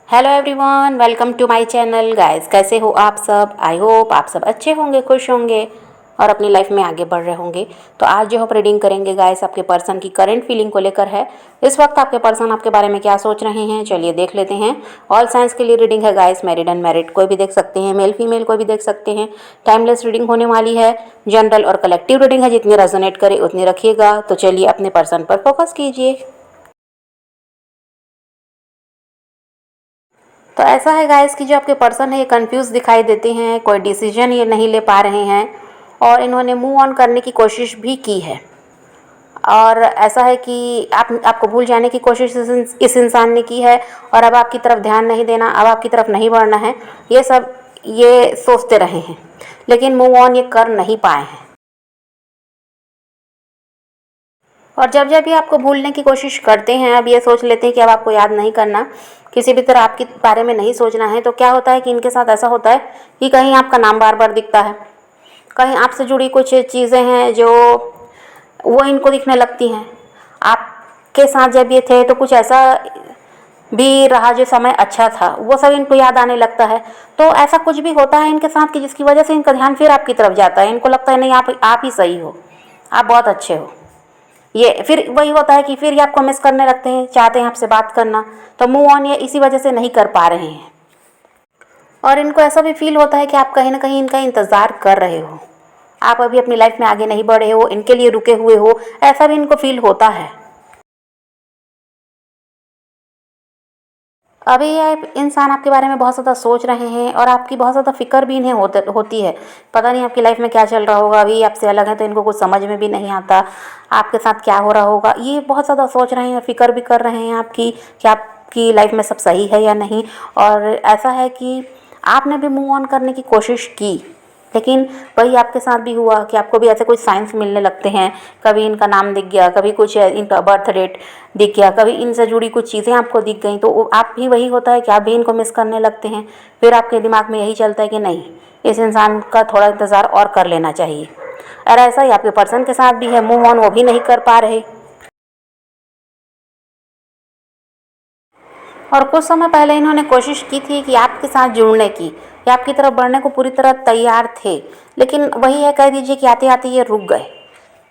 Hello everyone, welcome to my channel. Guys, कैसे हो आप सब? आई होप आप सब अच्छे होंगे, खुश होंगे और अपनी लाइफ में आगे बढ़ रहे होंगे। तो आज जो हम रीडिंग करेंगे गाइस, आपके पर्सन की करंट फीलिंग को लेकर है। इस वक्त आपके पर्सन आपके बारे में क्या सोच रहे हैं, चलिए देख लेते हैं। ऑल साइंस के लिए रीडिंग है गाइस, मैरिड अनमैरिड कोई भी देख सकते हैं, मेल फीमेल कोई भी देख सकते हैं। टाइमलेस रीडिंग होने वाली है, जनरल और कलेक्टिव रीडिंग है, जितनी रेजोनेट करे उतनी रखिएगा। तो चलिए अपने पर्सन पर फोकस कीजिए। तो ऐसा है गाइस कि जो आपके पर्सन है ये कंफ्यूज दिखाई देते हैं, कोई डिसीजन ये नहीं ले पा रहे हैं और इन्होंने मूव ऑन करने की कोशिश भी की है। और ऐसा है कि आपको भूल जाने की कोशिश इस इंसान ने की है और अब आपकी तरफ ध्यान नहीं देना, अब आपकी तरफ नहीं बढ़ना है, ये सब ये सोचते रहे हैं, लेकिन मूव ऑन ये कर नहीं पाए हैं। और जब जब भी आपको भूलने की कोशिश करते हैं, अब ये सोच लेते हैं कि अब आपको याद नहीं करना, किसी भी तरह आपके बारे में नहीं सोचना है, तो क्या होता है कि इनके साथ ऐसा होता है कि कहीं आपका नाम बार बार दिखता है, कहीं आपसे जुड़ी कुछ चीज़ें हैं जो वो इनको दिखने लगती हैं। आपके साथ जब ये थे तो कुछ ऐसा भी रहा जो समय अच्छा था, वो सब इनको याद आने लगता है। तो ऐसा कुछ भी होता है इनके साथ कि जिसकी वजह से इनका ध्यान फिर आपकी तरफ जाता है। इनको लगता है नहीं, आप ही सही हो, आप बहुत अच्छे हो। ये फिर वही होता है कि फिर ये आपको मिस करने लगते हैं, चाहते हैं आपसे बात करना, तो मूव ऑन ये इसी वजह से नहीं कर पा रहे हैं। और इनको ऐसा भी फील होता है कि आप कहीं ना कहीं इनका इंतज़ार कर रहे हो, आप अभी अपनी लाइफ में आगे नहीं बढ़े हो, इनके लिए रुके हुए हो, ऐसा भी इनको फील होता है। अभी ये इंसान आपके बारे में बहुत ज़्यादा सोच रहे हैं और आपकी बहुत ज़्यादा फिक्र भी इन्हें होती है। पता नहीं आपकी लाइफ में क्या चल रहा होगा, अभी आपसे अलग है तो इनको कुछ समझ में भी नहीं आता आपके साथ क्या हो रहा होगा। ये बहुत ज़्यादा सोच रहे हैं, फिक्र भी कर रहे हैं आपकी कि आपकी लाइफ में सब सही है या नहीं। और ऐसा है कि आपने भी मूव ऑन करने की कोशिश की, लेकिन वही आपके साथ भी हुआ कि आपको भी ऐसे कुछ साइंस मिलने लगते हैं। कभी इनका नाम दिख गया, कभी कुछ इनका बर्थ डेट दिख गया, कभी इनसे जुड़ी कुछ चीज़ें आपको दिख गई, तो आप भी वही होता है कि आप भी इनको मिस करने लगते हैं। फिर आपके दिमाग में यही चलता है कि नहीं, इस इंसान का थोड़ा इंतज़ार और कर लेना चाहिए। और ऐसा ही आपके पर्सन के साथ भी है, मूव ऑन वो भी नहीं कर पा रहे। और कुछ समय पहले इन्होंने कोशिश की थी कि आपके साथ जुड़ने की या आपकी तरफ बढ़ने को पूरी तरह तैयार थे, लेकिन वही है, कह दीजिए कि आते आते ये रुक गए।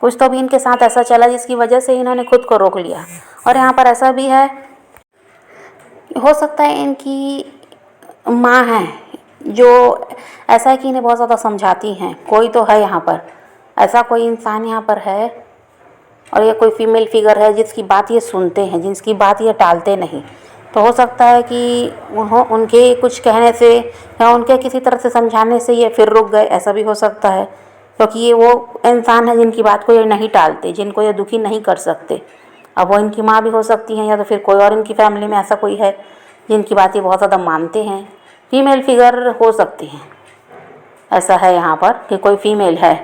कुछ तो भी इनके साथ ऐसा चला जिसकी वजह से इन्होंने खुद को रोक लिया। और यहाँ पर ऐसा भी है, हो सकता है इनकी माँ है जो, ऐसा है कि इन्हें बहुत ज़्यादा समझाती हैं। कोई तो है यहाँ पर, ऐसा कोई इंसान यहाँ पर है और ये कोई फीमेल फिगर है जिसकी बात ये सुनते हैं, जिसकी बात ये टालते नहीं। तो हो सकता है कि उनके कुछ कहने से या उनके किसी तरह से समझाने से ये फिर रुक गए, ऐसा भी हो सकता है। क्योंकि ये वो इंसान है जिनकी बात को ये नहीं टालते, जिनको ये दुखी नहीं कर सकते। अब वो इनकी माँ भी हो सकती हैं या तो फिर कोई और इनकी फैमिली में ऐसा कोई है जिनकी बात ये बहुत ज़्यादा मानते हैं। फीमेल फिगर हो सकती हैं, ऐसा है यहाँ पर कि कोई फीमेल है।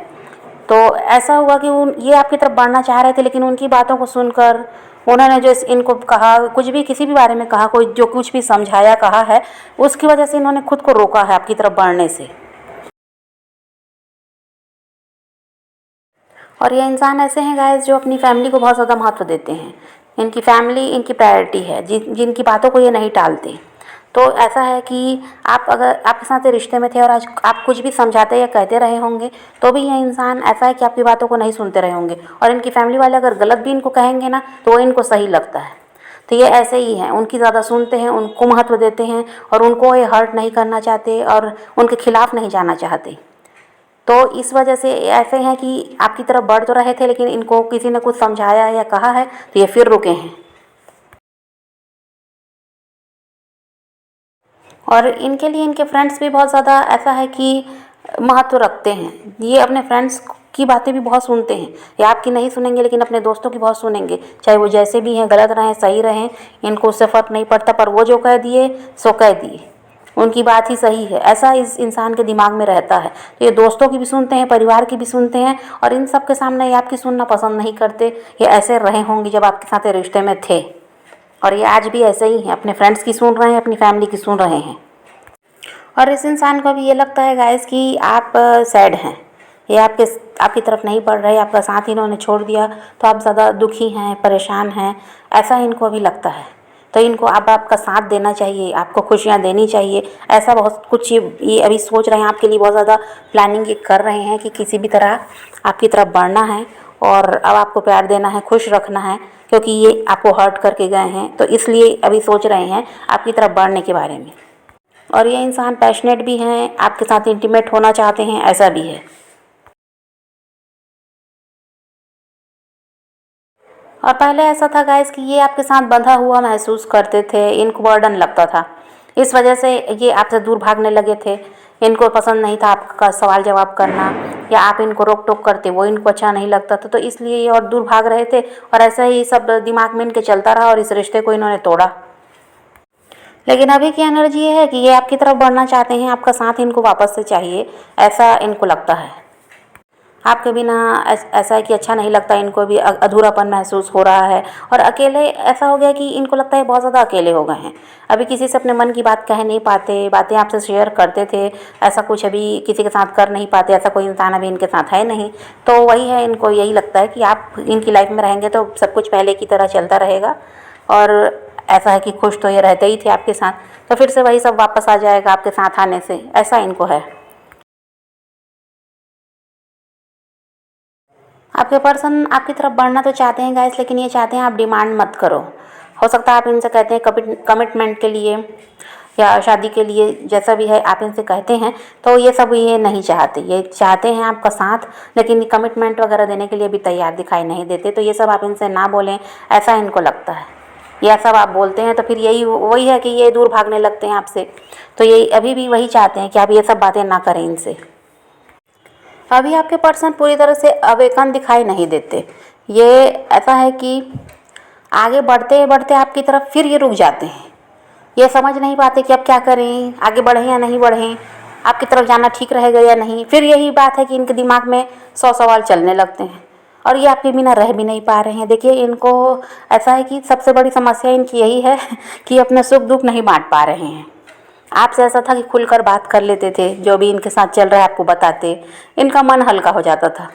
तो ऐसा हुआ कि ये आपकी तरफ बढ़ना चाह रहे थे, लेकिन उनकी बातों को सुनकर उन्होंने जो इनको कहा, कुछ भी किसी भी बारे में कहा, कोई जो कुछ भी समझाया कहा है, उसकी वजह से इन्होंने खुद को रोका है आपकी तरफ बढ़ने से। और ये इंसान ऐसे हैं गाइस जो अपनी फैमिली को बहुत ज़्यादा महत्व देते हैं। इनकी फैमिली इनकी प्रायोरिटी है, जिनकी बातों को ये नहीं टालते। तो ऐसा है कि आप अगर आपके साथ ये रिश्ते में थे और आज आप कुछ भी समझाते या कहते रहे होंगे, तो भी ये इंसान ऐसा है कि आपकी बातों को नहीं सुनते रहे होंगे। और इनकी फैमिली वाले अगर गलत भी इनको कहेंगे ना, तो वो इनको सही लगता है। तो ये ऐसे ही हैं, उनकी ज़्यादा सुनते हैं, उनको महत्व देते हैं और उनको ये हर्ट नहीं करना चाहते और उनके खिलाफ नहीं जाना चाहते। तो इस वजह से ऐसे हैं कि आपकी तरफ बढ़ तो रहे थे, लेकिन इनको किसी ने कुछ समझाया या कहा है तो ये फिर रुके हैं। और इनके लिए इनके फ्रेंड्स भी बहुत ज़्यादा ऐसा है कि महत्व रखते हैं। ये अपने फ्रेंड्स की बातें भी बहुत सुनते हैं, या आपकी नहीं सुनेंगे लेकिन अपने दोस्तों की बहुत सुनेंगे, चाहे वो जैसे भी हैं, गलत रहें सही रहें, इनको उससे फ़र्क नहीं पड़ता। पर वो जो कह दिए सो कह दिए, उनकी बात ही सही है, ऐसा इस इंसान के दिमाग में रहता है। तो ये दोस्तों की भी सुनते हैं, परिवार की भी सुनते हैं, और इन सब के सामने ये आपकी सुनना पसंद नहीं करते। ये ऐसे रहे होंगे जब आपके साथ ये रिश्ते में थे, और ये आज भी ऐसे ही हैं, अपने फ्रेंड्स की सुन रहे हैं, अपनी फैमिली की सुन रहे हैं। और इस इंसान को भी ये लगता है गाइस कि आप सैड हैं, ये आपकी तरफ नहीं बढ़ रहे, आपका साथ इन्होंने छोड़ दिया, तो आप ज़्यादा दुखी हैं, परेशान हैं, ऐसा इनको भी लगता है। तो इनको अब आपका साथ देना चाहिए, आपको खुशियाँ देनी चाहिए। ऐसा बहुत कुछ ये अभी सोच रहे हैं, आपके लिए बहुत ज़्यादा प्लानिंग ये कर रहे हैं कि किसी भी तरह आपकी तरफ बढ़ना है और अब आपको प्यार देना है, खुश रखना है, क्योंकि ये आपको हर्ट करके गए हैं, तो इसलिए अभी सोच रहे हैं आपकी तरफ बढ़ने के बारे में। और ये इंसान पैशनेट भी हैं, आपके साथ इंटीमेट होना चाहते हैं, ऐसा भी है। और पहले ऐसा था गाइस कि ये आपके साथ बंधा हुआ महसूस करते थे, इनको बर्डन लगता था, इस वजह से ये आपसे दूर भागने लगे थे। इनको पसंद नहीं था आपका सवाल जवाब करना, या आप इनको रोक टोक करते, वो इनको अच्छा नहीं लगता था, तो इसलिए ये और दूर भाग रहे थे। और ऐसा ही सब दिमाग में इनके चलता रहा और इस रिश्ते को इन्होंने तोड़ा। लेकिन अभी की एनर्जी ये है कि ये आपकी तरफ बढ़ना चाहते हैं, आपका साथ इनको वापस से चाहिए, ऐसा इनको लगता है। आपके बिना ऐसा है कि अच्छा नहीं लगता, इनको भी अधूरापन महसूस हो रहा है। और अकेले ऐसा हो गया कि इनको लगता है बहुत ज़्यादा अकेले हो गए हैं, अभी किसी से अपने मन की बात कह नहीं पाते, बातें आपसे शेयर करते थे, ऐसा कुछ अभी किसी के साथ कर नहीं पाते, ऐसा कोई इंसान अभी इनके साथ है नहीं। तो वही है, इनको यही लगता है कि आप इनकी लाइफ में रहेंगे तो सब कुछ पहले की तरह चलता रहेगा। और ऐसा है कि खुश तो ये रहते ही थे आपके साथ, तो फिर से वही सब वापस आ जाएगा आपके साथ आने से, ऐसा इनको है। आपके पर्सन आपकी तरफ बढ़ना तो चाहते हैं गाइस, लेकिन ये चाहते हैं आप डिमांड मत करो। हो सकता है आप इनसे कहते हैं कमिटमेंट के लिए या शादी के लिए, जैसा भी है आप इनसे कहते हैं, तो ये सब ये नहीं चाहते। ये चाहते हैं आपका साथ, लेकिन कमिटमेंट वगैरह देने के लिए भी तैयार दिखाई नहीं देते। तो ये सब आप इनसे ना बोलें, ऐसा इनको लगता है। यह सब आप बोलते हैं तो फिर यही वही है कि ये दूर भागने लगते हैं आपसे। तो ये अभी भी वही चाहते हैं कि आप ये सब बातें ना करें इनसे। अभी आपके पर्सन पूरी तरह से अवेकन दिखाई नहीं देते। ये ऐसा है कि आगे बढ़ते बढ़ते आपकी तरफ फिर ये रुक जाते हैं। ये समझ नहीं पाते कि अब क्या करें, आगे बढ़ें या नहीं बढ़ें, आपकी तरफ जाना ठीक रहेगा या नहीं। फिर यही बात है कि इनके दिमाग में 100 सवाल चलने लगते हैं और ये आपके बिना रह भी नहीं पा रहे हैं। देखिए, इनको ऐसा है कि सबसे बड़ी समस्या इनकी यही है कि अपने सुख दुख नहीं बांट पा रहे हैं। आपसे ऐसा था कि खुलकर बात कर लेते थे, जो भी इनके साथ चल रहा है आपको बताते, इनका मन हल्का हो जाता था।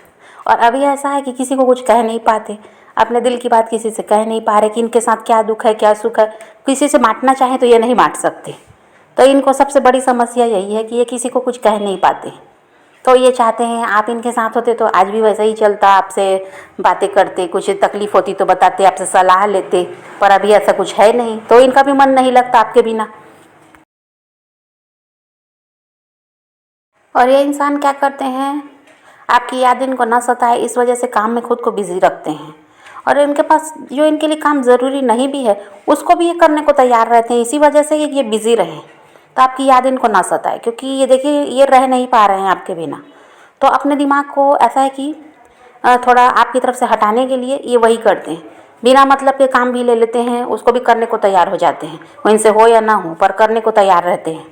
और अभी ऐसा है कि किसी को कुछ कह नहीं पाते, अपने दिल की बात किसी से कह नहीं पा रहे कि इनके साथ क्या दुख है क्या सुख है। किसी से बांटना चाहें तो ये नहीं बांट सकते। तो इनको सबसे बड़ी समस्या यही है कि ये किसी को कुछ कह नहीं पाते। तो ये चाहते हैं आप इनके साथ होते तो आज भी वैसा ही चलता, आपसे बातें करते, कुछ तकलीफ़ होती तो बताते, आपसे सलाह लेते, पर अभी ऐसा कुछ है नहीं, तो इनका भी मन नहीं लगता आपके बिना। और ये इंसान क्या करते हैं, आपकी याद इनको ना सताए इस वजह से काम में खुद को बिज़ी रखते हैं। और इनके पास जो इनके लिए काम ज़रूरी नहीं भी है उसको भी ये करने को तैयार रहते हैं, इसी वजह से ये बिज़ी रहें, तो आपकी याद इनको ना सताए। क्योंकि ये देखिए, ये रह नहीं पा रहे हैं आपके बिना। तो अपने दिमाग को ऐसा है कि थोड़ा आपकी तरफ से हटाने के लिए ये वही करते हैं, बिना मतलब के काम भी ले लेते हैं, उसको भी करने को तैयार हो जाते हैं। वो इनसे हो या ना हो, पर करने को तैयार रहते हैं।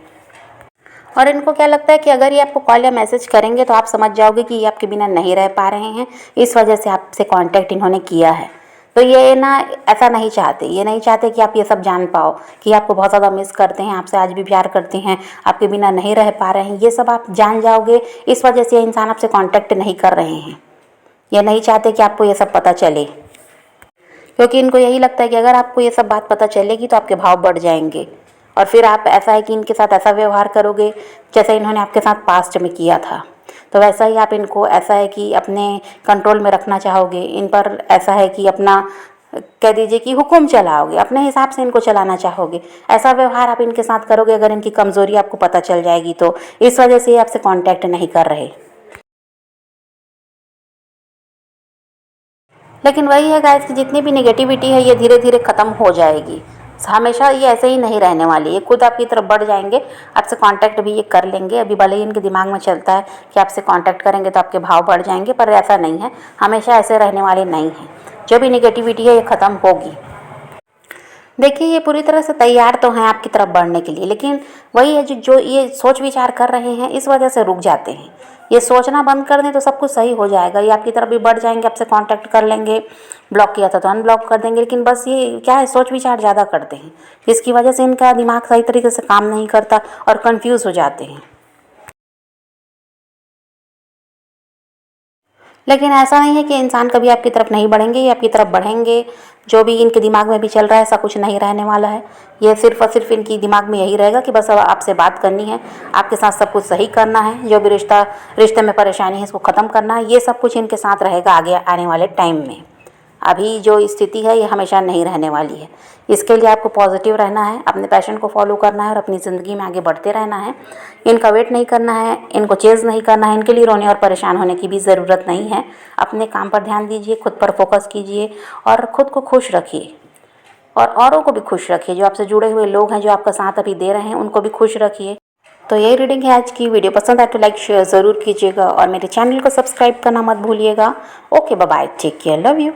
और इनको क्या लगता है कि अगर ये आपको कॉल या मैसेज करेंगे तो आप समझ जाओगे कि ये आपके बिना नहीं रह पा रहे हैं, इस वजह से आपसे कांटेक्ट इन्होंने किया है। तो ये ना ऐसा नहीं चाहते, ये नहीं चाहते कि आप ये सब जान पाओ कि आपको बहुत ज़्यादा मिस करते हैं, आपसे आज भी प्यार करते हैं, आपके बिना नहीं रह पा रहे हैं, ये सब आप जान जाओगे। इस वजह से ये इंसान आपसे कांटेक्ट नहीं कर रहे हैं। ये नहीं चाहते कि आपको ये सब पता चले, क्योंकि इनको यही लगता है कि अगर आपको ये सब बात पता चलेगी तो आपके भाव बढ़ जाएंगे और फिर आप ऐसा है कि इनके साथ ऐसा व्यवहार करोगे जैसे इन्होंने आपके साथ पास्ट में किया था। तो वैसा ही आप इनको ऐसा है कि अपने कंट्रोल में रखना चाहोगे, इन पर ऐसा है कि अपना कह दीजिए कि हुक्म चलाओगे, अपने हिसाब से इनको चलाना चाहोगे। ऐसा व्यवहार आप इनके साथ करोगे अगर इनकी कमज़ोरी आपको पता चल जाएगी तो। इस वजह से ये आपसे कांटेक्ट नहीं कर रहे। लेकिन वही है गाइस कि जितनी भी नेगेटिविटी है ये धीरे धीरे ख़त्म हो जाएगी। हमेशा ये ऐसे ही नहीं रहने वाली, ये खुद आपकी तरफ बढ़ जाएंगे, आपसे कांटेक्ट भी ये कर लेंगे। अभी भले ही इनके दिमाग में चलता है कि आपसे कांटेक्ट करेंगे तो आपके भाव बढ़ जाएंगे, पर ऐसा नहीं है, हमेशा ऐसे रहने वाले नहीं हैं। जो भी नेगेटिविटी है ये ख़त्म होगी। देखिए, ये पूरी तरह से तैयार तो हैं आपकी तरफ बढ़ने के लिए, लेकिन वही है जो ये सोच विचार कर रहे हैं, इस वजह से रुक जाते हैं। ये सोचना बंद कर दें तो सब कुछ सही हो जाएगा, ये आपकी तरफ भी बढ़ जाएंगे, आपसे कांटेक्ट कर लेंगे, ब्लॉक किया था तो अनब्लॉक कर देंगे। लेकिन बस ये क्या है, सोच विचार ज़्यादा करते हैं, जिसकी वजह से इनका दिमाग सही तरीके से काम नहीं करता और कन्फ्यूज़ हो जाते हैं। लेकिन ऐसा नहीं है कि इंसान कभी आपकी तरफ नहीं बढ़ेंगे, ये आपकी तरफ बढ़ेंगे। जो भी इनके दिमाग में भी चल रहा है ऐसा कुछ नहीं रहने वाला है। ये सिर्फ और सिर्फ इनकी दिमाग में यही रहेगा कि बस अब आपसे बात करनी है, आपके साथ सब कुछ सही करना है, जो भी रिश्ते में परेशानी है इसको ख़त्म करना है। ये सब कुछ इनके साथ रहेगा आगे आने वाले टाइम में। अभी जो स्थिति है ये हमेशा नहीं रहने वाली है। इसके लिए आपको पॉजिटिव रहना है, अपने पैशन को फॉलो करना है और अपनी ज़िंदगी में आगे बढ़ते रहना है। इनका वेट नहीं करना है, इनको चेज़ नहीं करना है, इनके लिए रोने और परेशान होने की भी ज़रूरत नहीं है। अपने काम पर ध्यान दीजिए, खुद पर फोकस कीजिए और ख़ुद को खुश रखिए और औरों को भी खुश रखिए। जो आपसे जुड़े हुए लोग हैं, जो आपका साथ अभी दे रहे हैं, उनको भी खुश रखिए। तो यही रीडिंग है आज की। वीडियो पसंद आए तो लाइक शेयर ज़रूर कीजिएगा और मेरे चैनल को सब्सक्राइब करना मत भूलिएगा। Okay, bye bye, take care, love you.